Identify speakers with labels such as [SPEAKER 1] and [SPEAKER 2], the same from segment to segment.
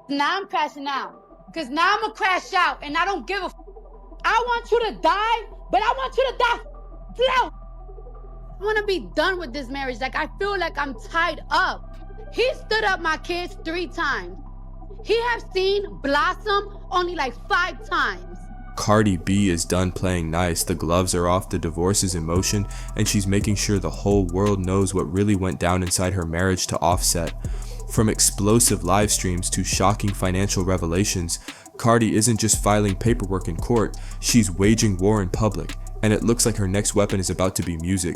[SPEAKER 1] Now I'm crashing out. Because now I'm going to crash out and I don't give a I want you to die, but I want you to die slow. I want to be done with this marriage. Like, I feel like I'm tied up. He stood up my kids 3 times. He have seen Blossom only like 5 times.
[SPEAKER 2] Cardi B is done playing nice, the gloves are off, the divorce is in motion, and she's making sure the whole world knows what really went down inside her marriage to Offset. From explosive live streams to shocking financial revelations, Cardi isn't just filing paperwork in court, she's waging war in public, and it looks like her next weapon is about to be music.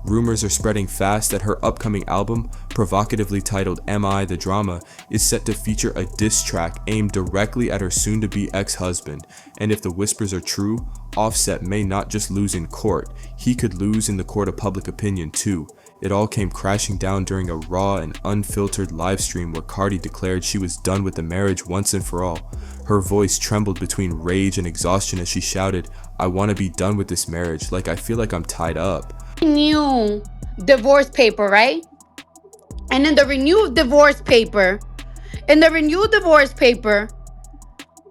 [SPEAKER 2] Rumors are spreading fast that her upcoming album, provocatively titled Am I the Drama, is set to feature a diss track aimed directly at her soon-to-be ex-husband. And if the whispers are true, Offset may not just lose in court, he could lose in the court of public opinion too. It all came crashing down during a raw and unfiltered live stream where Cardi declared she was done with the marriage once and for all. Her voice trembled between rage and exhaustion as she shouted, "I want to be done with this marriage, like I feel like I'm tied up."
[SPEAKER 1] New divorce paper, right? And in the renewed divorce paper,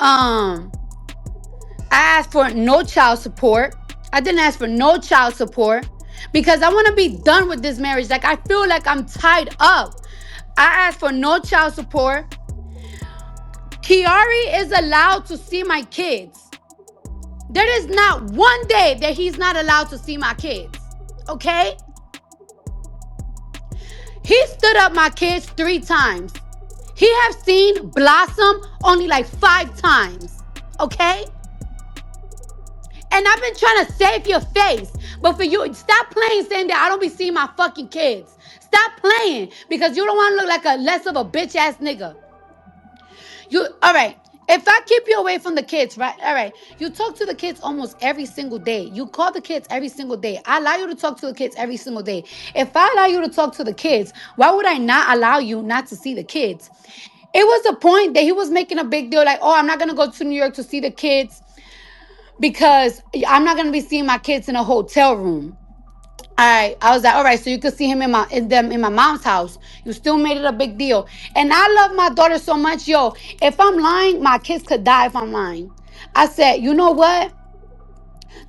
[SPEAKER 1] I asked for no child support. I didn't ask for no child support because I want to be done with this marriage. Like, I feel like I'm tied up. I asked for no child support. Kiari is allowed to see my kids. There is not one day that he's not allowed to see my kids. Okay? He stood up my kids 3 times. He have seen Blossom only like 5 times. Okay? And I've been trying to save your face. But for you, stop playing saying that I don't be seeing my fucking kids. Stop playing because you don't want to look like a less of a bitch ass nigga. All right. If I keep you away from the kids, right? All right. You talk to the kids almost every single day. You call the kids every single day. I allow you to talk to the kids every single day. If I allow you to talk to the kids, why would I not allow you not to see the kids? It was a point that he was making a big deal like, oh, I'm not going to go to New York to see the kids because I'm not going to be seeing my kids in a hotel room. All right, I was like, all right, so you could see him in my mom's house. You still made it a big deal. And I love my daughter so much. Yo, if I'm lying, my kids could die if I'm lying. I said, you know what?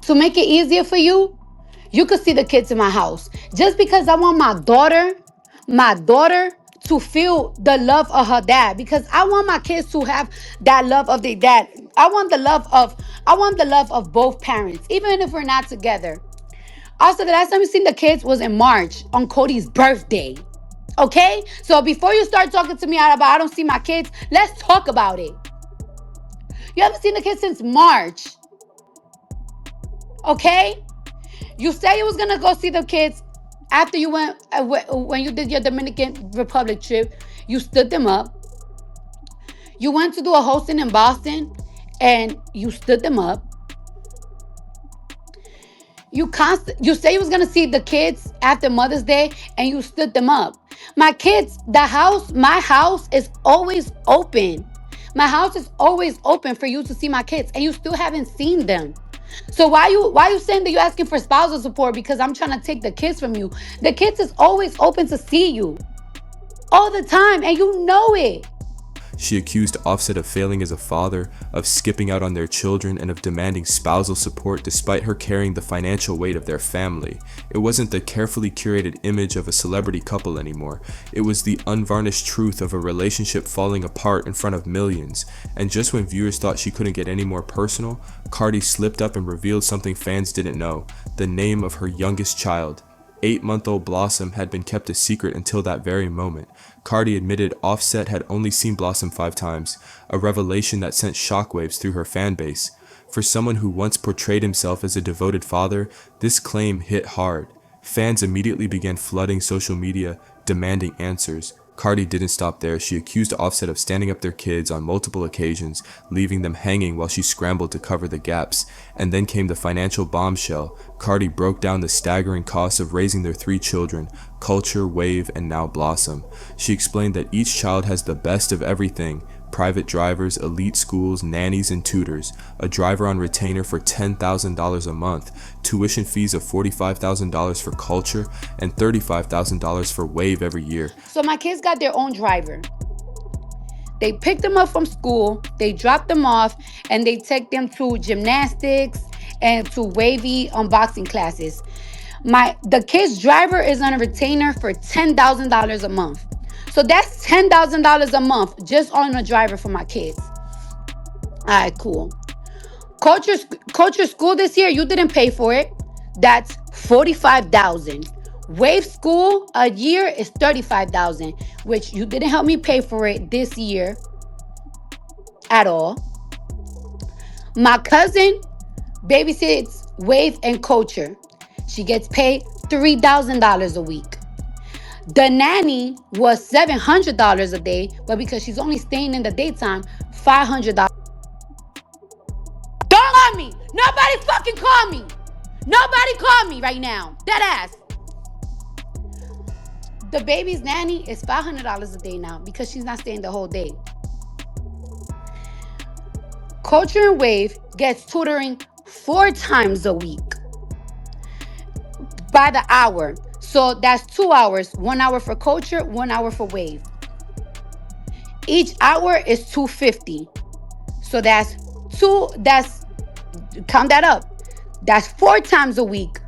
[SPEAKER 1] To make it easier for you, you could see the kids in my house. Just because I want my daughter to feel the love of her dad. Because I want my kids to have that love of their dad. I want the love of both parents, even if we're not together. Also, the last time we seen the kids was in March on Cody's birthday. Okay? So before you start talking to me about I don't see my kids, let's talk about it. You haven't seen the kids since March. Okay? You said you was going to go see the kids after you went, when you did your Dominican Republic trip. You stood them up. You went to do a hosting in Boston and you stood them up. You say you was going to see the kids after Mother's Day and you stood them up. My house is always open. My house is always open for you to see my kids and you still haven't seen them. So why you saying that you're asking for spousal support because I'm trying to take the kids from you? The kids is always open to see you all the time and you know it.
[SPEAKER 2] She accused Offset of failing as a father, of skipping out on their children, and of demanding spousal support despite her carrying the financial weight of their family. It wasn't the carefully curated image of a celebrity couple anymore. It was the unvarnished truth of a relationship falling apart in front of millions. And just when viewers thought she couldn't get any more personal, Cardi slipped up and revealed something fans didn't know: the name of her youngest child. 8-month-old Blossom had been kept a secret until that very moment. Cardi admitted Offset had only seen Blossom 5 times, a revelation that sent shockwaves through her fan base. For someone who once portrayed himself as a devoted father, this claim hit hard. Fans immediately began flooding social media, demanding answers. Cardi didn't stop there. She accused Offset of standing up their kids on multiple occasions, leaving them hanging while she scrambled to cover the gaps. And then came the financial bombshell. Cardi broke down the staggering costs of raising their 3 children, Culture, Wave, and now Blossom. She explained that each child has the best of everything: private drivers, elite schools, nannies, and tutors, a driver on retainer for $10,000 a month, tuition fees of $45,000 for Culture, and $35,000 for Wave every year.
[SPEAKER 1] So my kids got their own driver. They pick them up from school, they drop them off, and they take them to gymnastics and to wavy unboxing classes. The kid's driver is on a retainer for $10,000 a month. So that's $10,000 a month just on a driver for my kids. All right, cool. Culture school this year, you didn't pay for it. That's $45,000. Wave school a year is $35,000, which you didn't help me pay for it this year at all. My cousin babysits Wave and Culture. She gets paid $3,000 a week. The nanny was $700 a day, but because she's only staying in the daytime, $500. Don't call me. Nobody fucking call me. Nobody call me right now. Dead ass. The baby's nanny is $500 a day now because she's not staying the whole day. Culture and Wave gets tutoring 4 times a week by the hour. So that's 2 hours. 1 hour for Culture, 1 hour for Wave. Each hour is $250. So count that up. That's 4 times a week.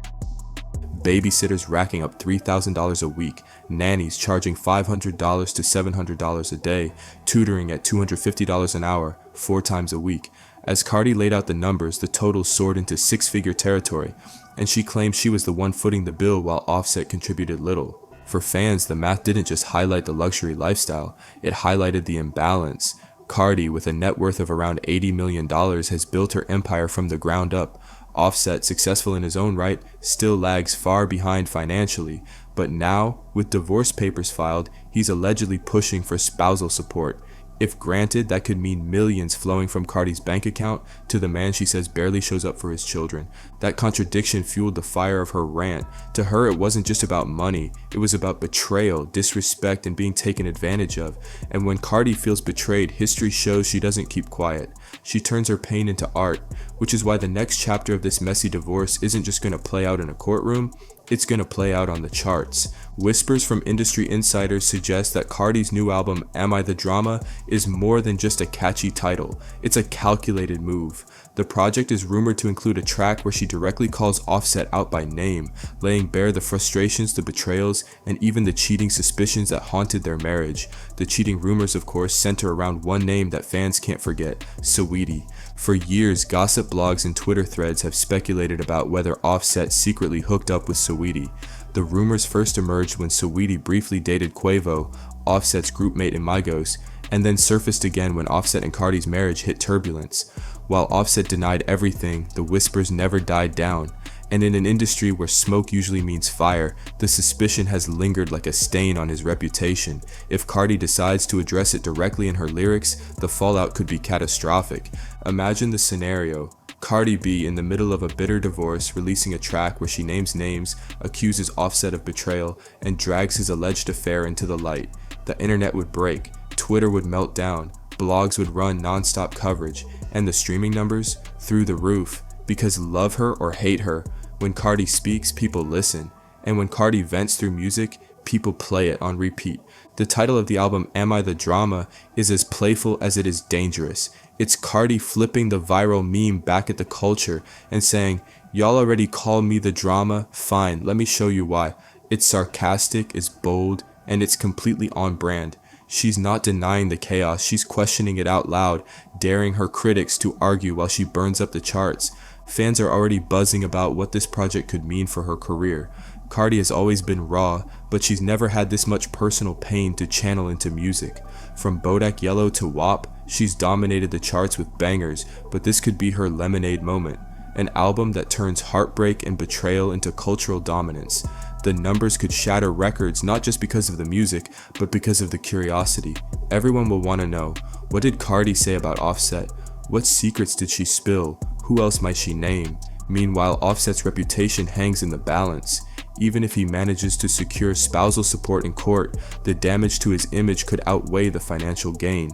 [SPEAKER 2] Babysitters racking up $3,000 a week, nannies charging $500 to $700 a day, tutoring at $250 an hour, 4 times a week. As Cardi laid out the numbers, the totals soared into 6-figure territory, and she claimed she was the one footing the bill while Offset contributed little. For fans, the math didn't just highlight the luxury lifestyle, it highlighted the imbalance. Cardi, with a net worth of around $80 million, has built her empire from the ground up. Offset, successful in his own right, still lags far behind financially, but now, with divorce papers filed, he's allegedly pushing for spousal support. If granted, that could mean millions flowing from Cardi's bank account to the man she says barely shows up for his children. That contradiction fueled the fire of her rant. To her, it wasn't just about money, it was about betrayal, disrespect, and being taken advantage of. And when Cardi feels betrayed, history shows she doesn't keep quiet. She turns her pain into art, which is why the next chapter of this messy divorce isn't just going to play out in a courtroom, it's going to play out on the charts. Whispers from industry insiders suggest that Cardi's new album, Am I the Drama, is more than just a catchy title. It's a calculated move. The project is rumored to include a track where she directly calls Offset out by name, laying bare the frustrations, the betrayals, and even the cheating suspicions that haunted their marriage. The cheating rumors, of course, center around one name that fans can't forget, Saweetie. For years, gossip blogs and Twitter threads have speculated about whether Offset secretly hooked up with Saweetie. The rumors first emerged when Saweetie briefly dated Quavo, Offset's groupmate in Migos, and then surfaced again when Offset and Cardi's marriage hit turbulence. While Offset denied everything, the whispers never died down. And in an industry where smoke usually means fire, the suspicion has lingered like a stain on his reputation. If Cardi decides to address it directly in her lyrics, the fallout could be catastrophic. Imagine the scenario. Cardi B, in the middle of a bitter divorce, releasing a track where she names names, accuses Offset of betrayal, and drags his alleged affair into the light. The internet would break, Twitter would melt down, blogs would run non-stop coverage, and the streaming numbers through the roof. Because love her or hate her, when Cardi speaks, people listen, and when Cardi vents through music, people play it on repeat. The title of the album, Am I the Drama, is as playful as it is dangerous. It's Cardi flipping the viral meme back at the culture and saying, y'all already call me the drama? Fine, let me show you why. It's sarcastic, it's bold, and it's completely on brand. She's not denying the chaos, she's questioning it out loud, daring her critics to argue while she burns up the charts. Fans are already buzzing about what this project could mean for her career. Cardi has always been raw, but she's never had this much personal pain to channel into music. From Bodak Yellow to WAP, she's dominated the charts with bangers, but this could be her lemonade moment. An album that turns heartbreak and betrayal into cultural dominance. The numbers could shatter records not just because of the music, but because of the curiosity. Everyone will want to know, what did Cardi say about Offset? What secrets did she spill? Who else might she name? Meanwhile, Offset's reputation hangs in the balance. Even if he manages to secure spousal support in court, the damage to his image could outweigh the financial gain.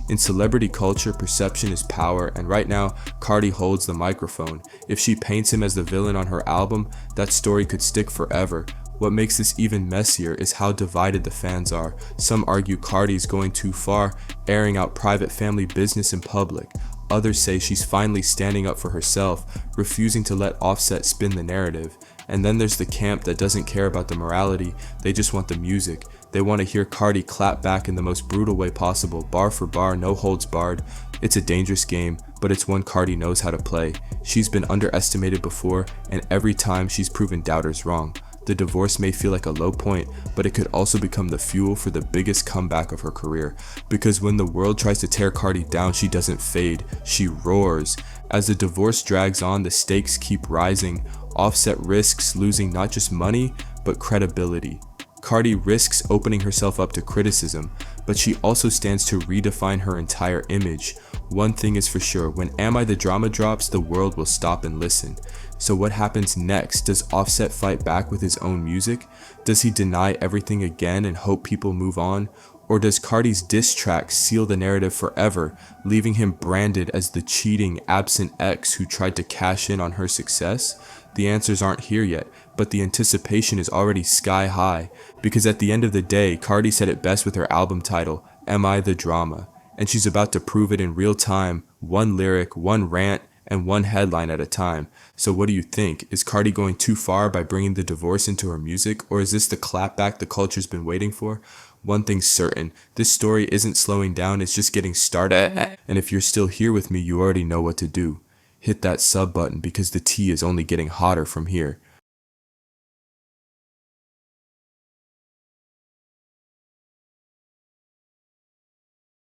[SPEAKER 2] In celebrity culture, perception is power, and right now, Cardi holds the microphone. If she paints him as the villain on her album, that story could stick forever. What makes this even messier is how divided the fans are. Some argue Cardi's going too far, airing out private family business in public. Others say she's finally standing up for herself, refusing to let Offset spin the narrative. And then there's the camp that doesn't care about the morality, they just want the music. They want to hear Cardi clap back in the most brutal way possible, bar for bar, no holds barred. It's a dangerous game, but it's one Cardi knows how to play. She's been underestimated before, and every time she's proven doubters wrong. The divorce may feel like a low point, but it could also become the fuel for the biggest comeback of her career. Because when the world tries to tear Cardi down, she doesn't fade, she roars. As the divorce drags on, the stakes keep rising. Offset risks losing not just money, but credibility. Cardi risks opening herself up to criticism, but she also stands to redefine her entire image. One thing is for sure, when Am I the Drama drops, the world will stop and listen. So what happens next? Does Offset fight back with his own music? Does he deny everything again and hope people move on? Or does Cardi's diss track seal the narrative forever, leaving him branded as the cheating, absent ex who tried to cash in on her success? The answers aren't here yet, but the anticipation is already sky high, because at the end of the day, Cardi said it best with her album title, Am I the Drama? And she's about to prove it in real time, one lyric, one rant, and one headline at a time. So what do you think? Is Cardi going too far by bringing the divorce into her music, or is this the clapback the culture's been waiting for? One thing's certain, this story isn't slowing down, it's just getting started. And if you're still here with me, you already know what to do. Hit that sub button because the tea is only getting hotter from here.